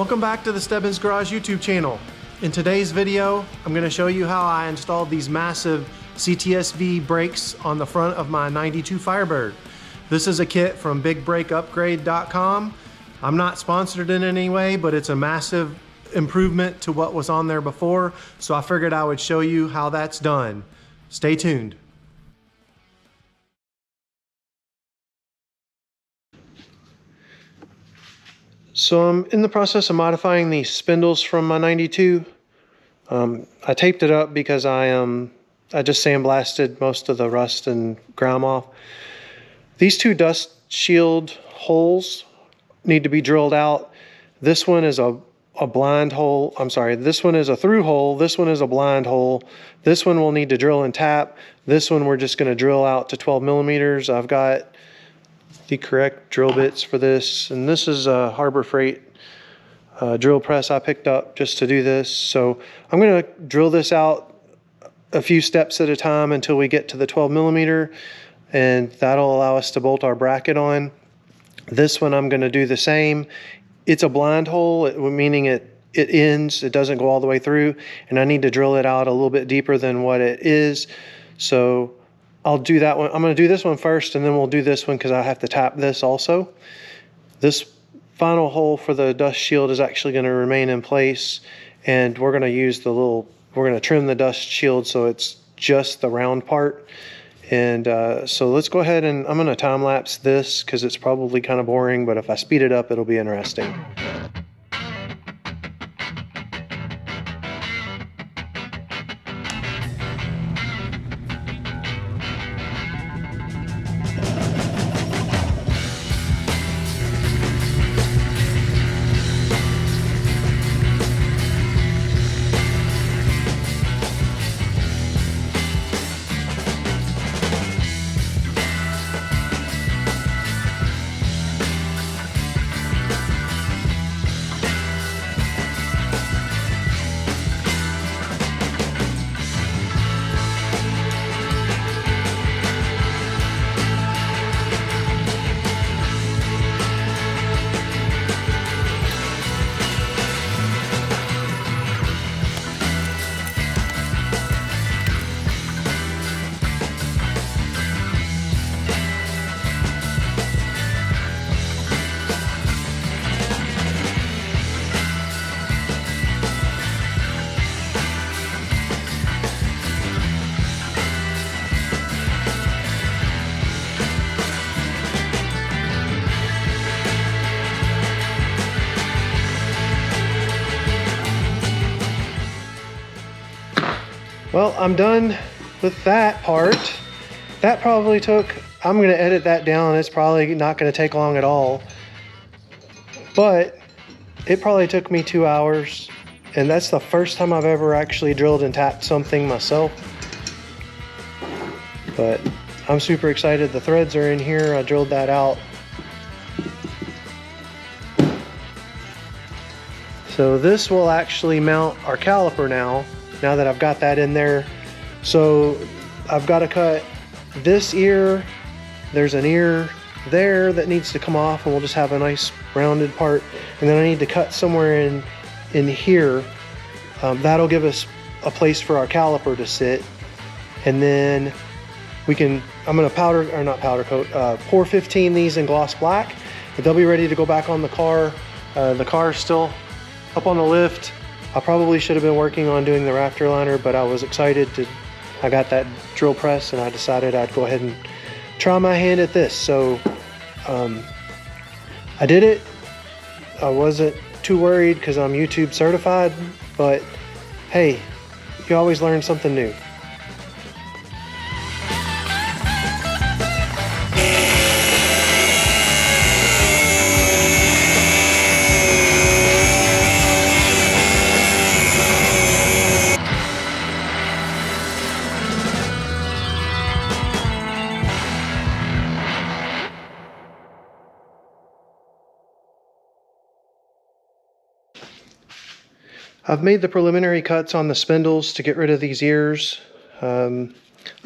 Welcome back to the Stebbins Garage YouTube channel. In today's video, I'm going to show you how I installed these massive CTS-V brakes on the front of my 92 Firebird. This is a kit from bigbrakeupgrade.com. I'm not sponsored in any way, but it's a massive improvement to what was on there before, so I figured I would show you how that's done. Stay tuned. So I'm in the process of modifying these spindles from my 92. I taped it up because I just sandblasted most of the rust and grime off. These two dust shield holes need to be drilled out. This one is a blind hole. I'm sorry, this one is a through hole. This one is a blind hole. This one will need to drill and tap. This one we're just going to drill out to 12 millimeters. I've got the correct drill bits for this, and this is a Harbor Freight drill press I picked up just to do this. So I'm going to drill this out a few steps at a time until we get to the 12 millimeter, and that'll allow us to bolt our bracket on. This one I'm going to do the same. It's a blind hole, meaning it ends, it doesn't go all the way through, and I need to drill it out a little bit deeper than what it is. So I'll do that one. I'm going to do this one first, and then we'll do this one because I have to tap this also. This final hole for the dust shield is actually going to remain in place, and we're going to use we're going to trim the dust shield so it's just the round part. And so let's go ahead, and I'm going to time lapse this because it's probably kind of boring, but if I speed it up, it'll be interesting. Well, I'm done with that part. That probably took, I'm going to edit that down. It's probably not going to take long at all. But it probably took me 2 hours. And that's the first time I've ever actually drilled and tapped something myself. But I'm super excited. The threads are in here. I drilled that out. So this will actually mount our caliper now that I've got that in there. So I've got to cut this ear. There's an ear there that needs to come off, and we'll just have a nice rounded part. And then I need to cut somewhere in here. That'll give us a place for our caliper to sit. And then I'm gonna pour 15 these in gloss black, but they'll be ready to go back on the car. The car is still up on the lift. I probably should have been working on doing the rafter liner, but I was excited I got that drill press, and I decided I'd go ahead and try my hand at this. So I did it. I wasn't too worried because I'm YouTube certified, but hey, you always learn something new. I've made the preliminary cuts on the spindles to get rid of these ears. I'm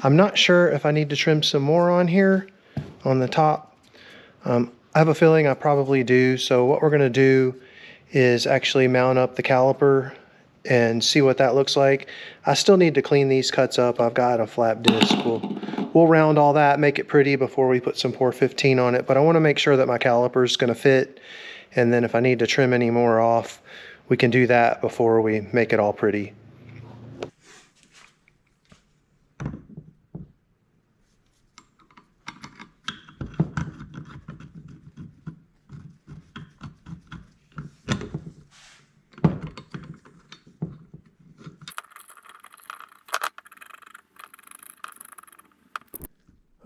not sure if I need to trim some more on here on the top. I have a feeling I probably do. So what we're going to do is actually mount up the caliper and see what that looks like. I still need to clean these cuts up. I've got a flap disc. We'll round all that, make it pretty before we put some Pour 15 on it, but I want to make sure that my caliper is going to fit, and then if I need to trim any more off, we can do that before we make it all pretty.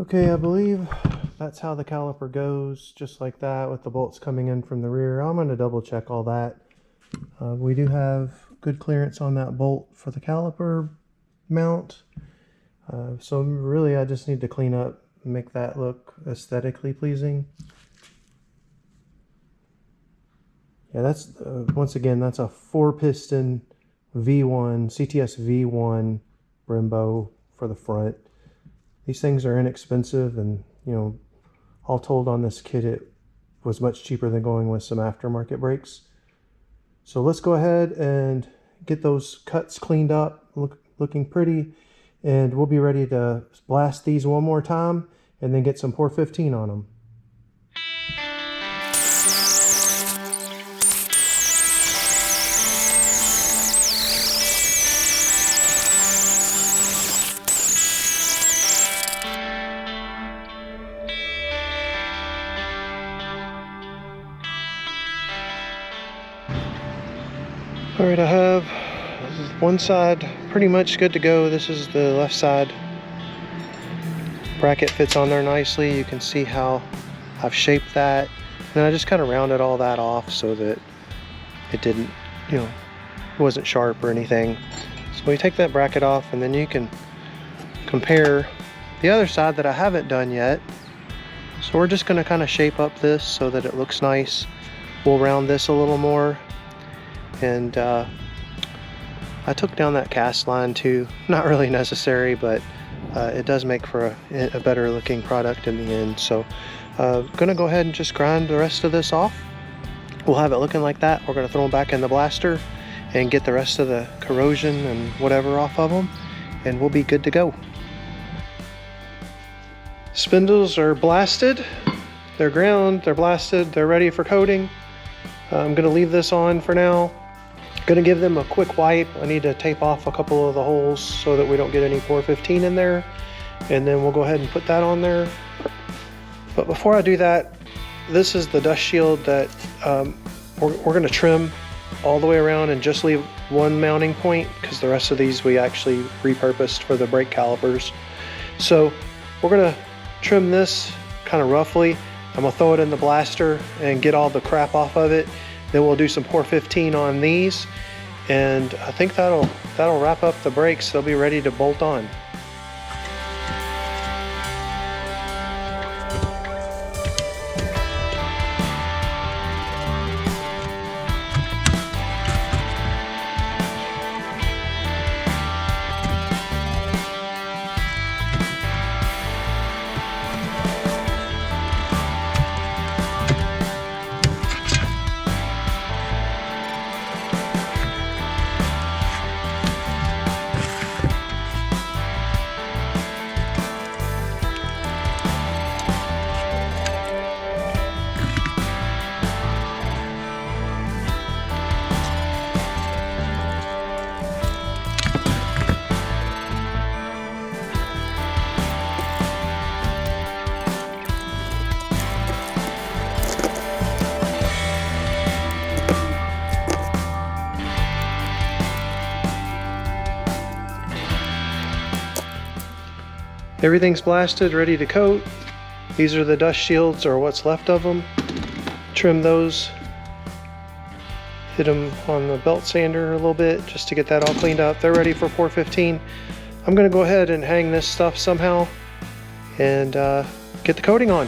Okay, I believe that's how the caliper goes, just like that, with the bolts coming in from the rear. I'm going to double check all that. We do have good clearance on that bolt for the caliper mount. So really I just need to clean up and make that look aesthetically pleasing. Yeah, that's, once again, that's a 4-piston V1, CTS-V1 Brembo for the front. These things are inexpensive, and you know, all told on this kit it was much cheaper than going with some aftermarket brakes. So let's go ahead and get those cuts cleaned up, looking pretty, and we'll be ready to blast these one more time and then get some Pour 15 on them. All right, I have one side pretty much good to go. This is the left side. Bracket fits on there nicely. You can see how I've shaped that. And then I just kind of rounded all that off so that it didn't, you know, it wasn't sharp or anything. So we take that bracket off, and then you can compare the other side that I haven't done yet. So we're just gonna kind of shape up this so that it looks nice. We'll round this a little more. And I took down that cast line too. Not really necessary, but it does make for a better looking product in the end. So gonna go ahead and just grind the rest of this off. We'll have it looking like that. We're gonna throw them back in the blaster and get the rest of the corrosion and whatever off of them, and we'll be good to go. Spindles are blasted, they're ground, they're blasted, they're ready for coating. I'm gonna leave this on for now. Gonna give them a quick wipe. I need to tape off a couple of the holes so that we don't get any Pour 15 in there, and then we'll go ahead and put that on there. But before I do that, this is the dust shield that we're gonna trim all the way around and just leave one mounting point, because the rest of these we actually repurposed for the brake calipers. So we're gonna trim this kind of roughly. I'm gonna throw it in the blaster and get all the crap off of it. Then we'll do some Pour 15 on these, and I think that'll wrap up the brakes. They'll be ready to bolt on. Everything's blasted, ready to coat. These are the dust shields, or what's left of them. Trim those. Hit them on the belt sander a little bit just to get that all cleaned up. They're ready for Pour 15. I'm gonna go ahead and hang this stuff somehow and get the coating on.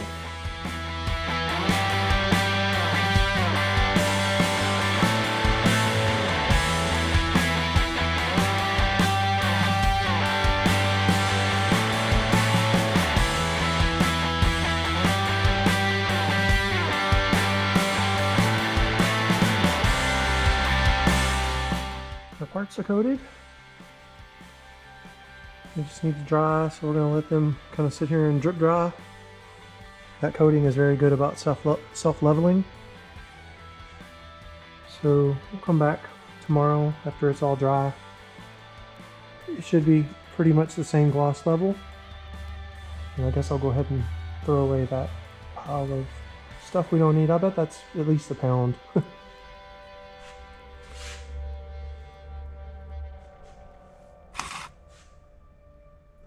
parts are coated. They just need to dry, so we're going to let them kind of sit here and drip dry. That coating is very good about self-leveling. So we'll come back tomorrow after it's all dry. It should be pretty much the same gloss level. And I guess I'll go ahead and throw away that pile of stuff we don't need. I bet that's at least a pound.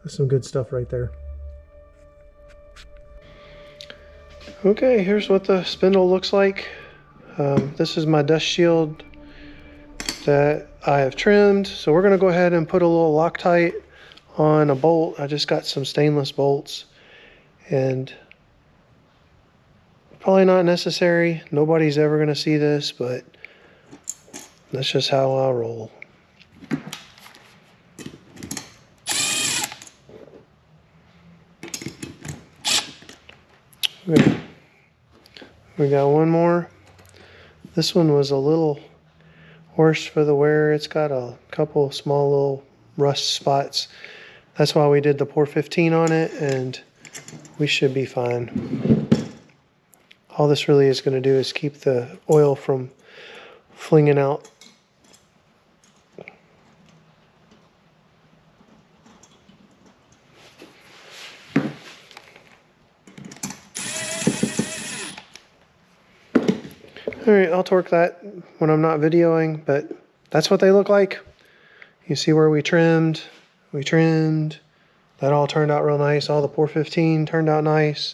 That's some good stuff right there. Okay, here's what the spindle looks like. This is my dust shield that I have trimmed. So we're gonna go ahead and put a little Loctite on a bolt. I just got some stainless bolts, and probably not necessary. Nobody's ever gonna see this, but that's just how I roll. Okay. We got one more. This one was a little worse for the wear. It's got a couple small little rust spots. That's why we did the pour 15 on it, and we should be fine. All this really is going to do is keep the oil from flinging out. Alright, I'll torque that when I'm not videoing, but that's what they look like. You see where we trimmed. That all turned out real nice. All the pour 15 turned out nice.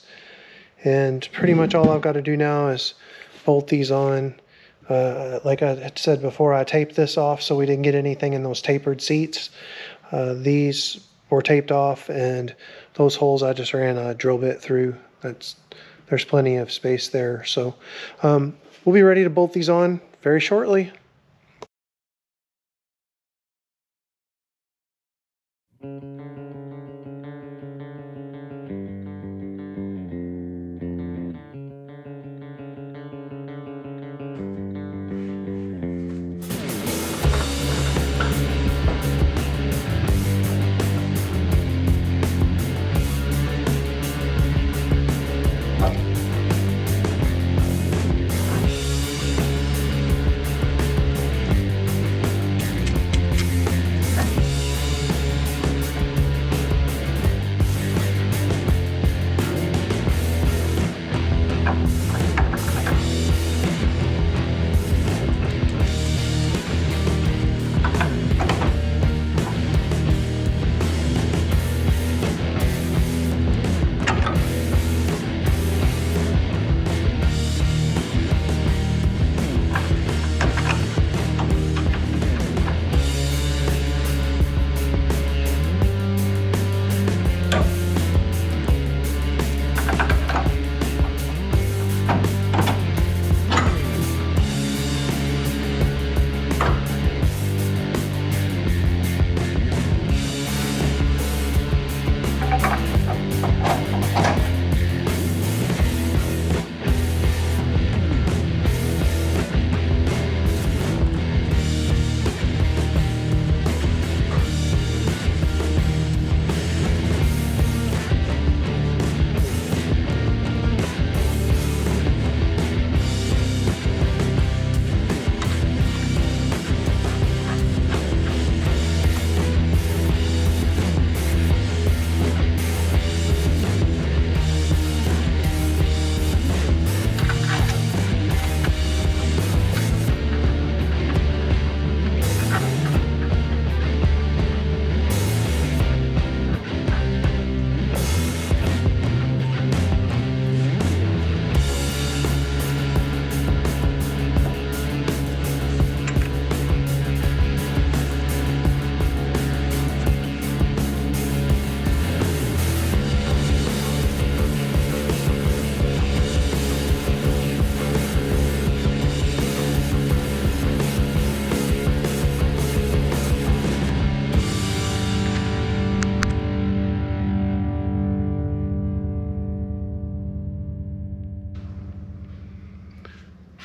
And pretty much all I've got to do now is bolt these on. Like I had said before, I taped this off so we didn't get anything in those tapered seats. These were taped off, and those holes I just ran a drill bit through. There's plenty of space there. So we'll be ready to bolt these on very shortly.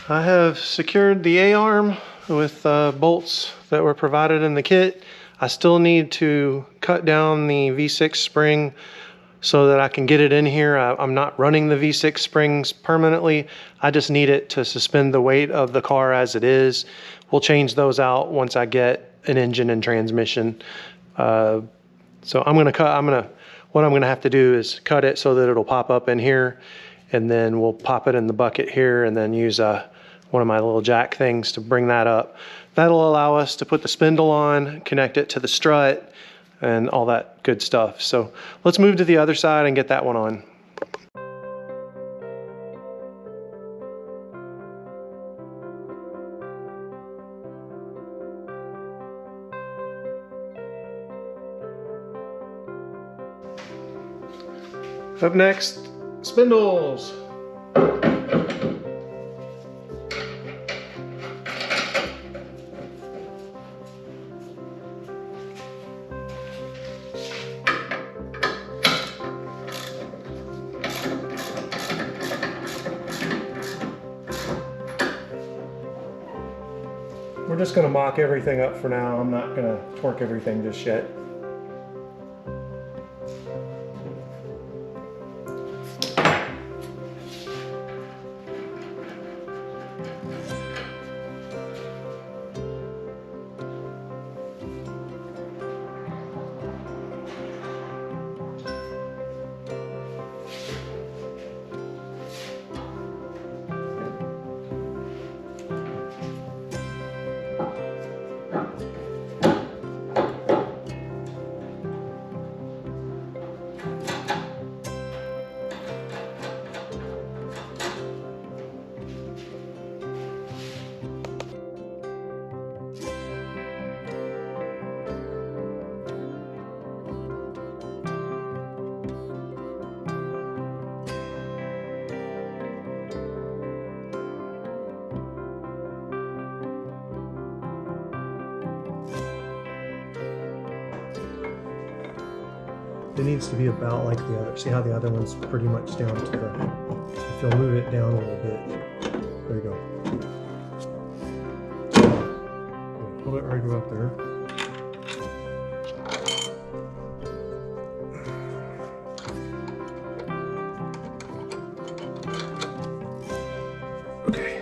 I have secured the A-arm with bolts that were provided in the kit. I still need to cut down the V6 spring so that I can get it in here. I'm not running the V6 springs permanently. I just need it to suspend the weight of the car as it is. We'll change those out once I get an engine and transmission. So what I'm gonna have to do is cut it so that it'll pop up in here, and then we'll pop it in the bucket here and then use one of my little jack things to bring that up. That'll allow us to put the spindle on, connect it to the strut, and all that good stuff. So let's move to the other side and get that one on. Up next, spindles. We're just going to mock everything up for now. I'm not going to torque everything just yet. It needs to be about like the other. See how the other one's pretty much down to the, if you'll move it down a little bit. There you go. Hold it right about there. Okay,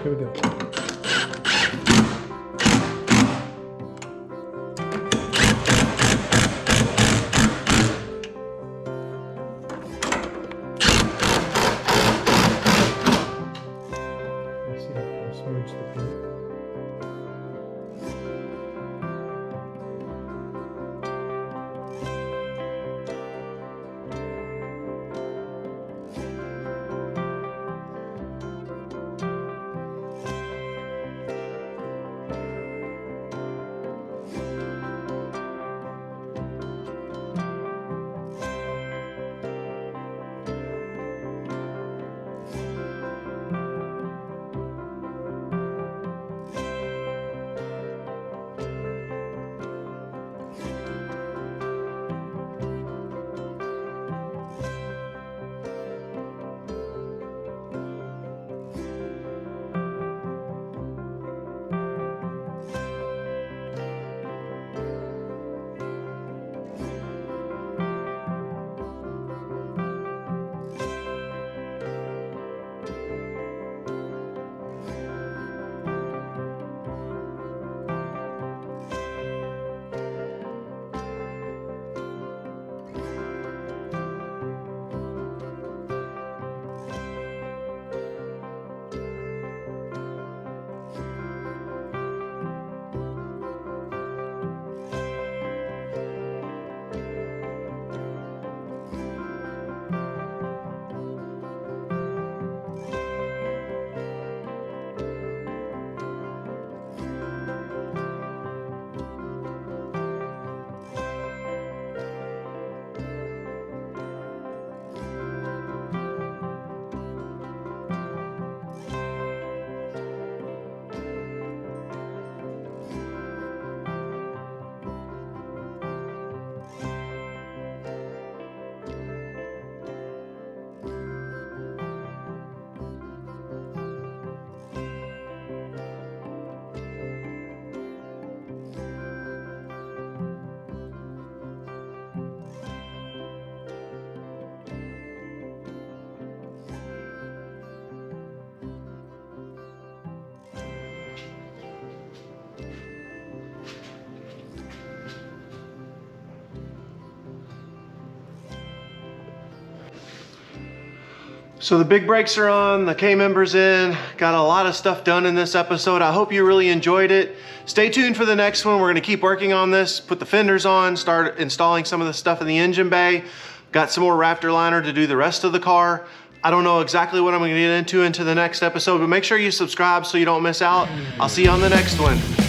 here we go. So the big brakes are on, the K-member's in, got a lot of stuff done in this episode. I hope you really enjoyed it. Stay tuned for the next one. We're gonna keep working on this, put the fenders on, start installing some of the stuff in the engine bay. Got some more Raptor liner to do the rest of the car. I don't know exactly what I'm gonna get into the next episode, but make sure you subscribe so you don't miss out. I'll see you on the next one.